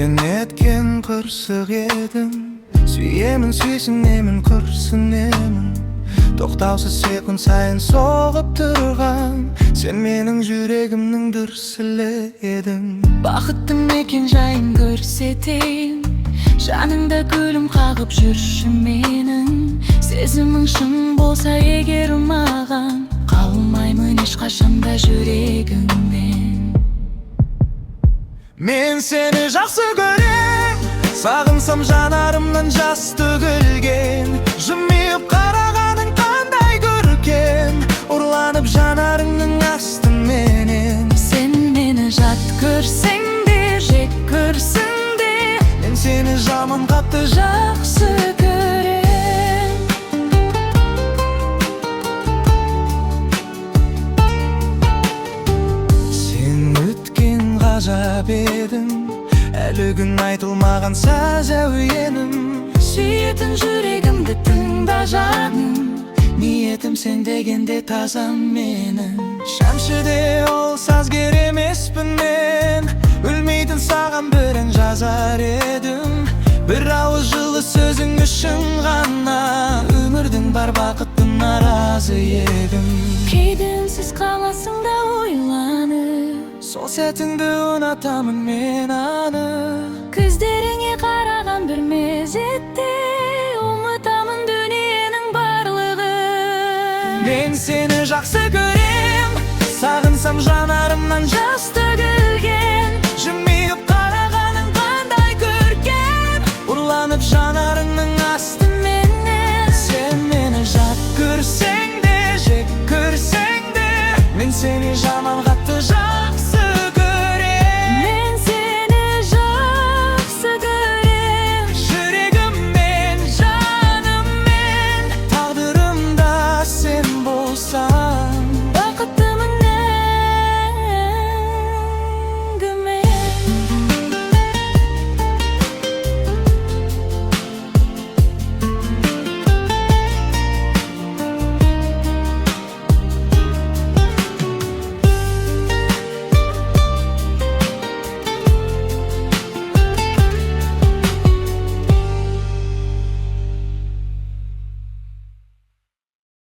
Sen etken kırsık edin, sүйемін сүйсінемін күрсінемін. Тоқтаусыз секунд сайын соғып тұрған, сен менің жүрегімнің дүрсілі едің. Бақыттың мекен жайын көрсетейін, жаныңда гүлім қағып жүрші менің. Сезімің шын болса егер маған, қалмаймын ешқашанда жүрегіңмен. Мен сені жақсы көрем, сағынсам жанарымнан жас төгілген. Жымиып қарағаның қандай көркем, ұрланып жанарыңның астыменен. Сен мені жат көрсең де, жек көрсең де, мен сені жаман қатты жақсы көрем. Сен өткен ғажап едің, әлі күн айтылмаған саз әуенім. Сүйетін жүрегімді тыңда жаным, ниетім сен дегенде таза менің. Шәмшіде ол сазгер емеспін мен, өлмейтін саған бір ән жазар едім. Бір ауыз жылы сөзің үшін ғана, өмірдің бар бақытына разы едім. кейде үнсіз қаласың да ойланып, сол сәтіңді ұнатамын мен анық. көздеріңе қараған бір мезетте, ұмытамын дүниенің барлығын. Мен сені жақсы көрем, сағынсам жанарымнан жас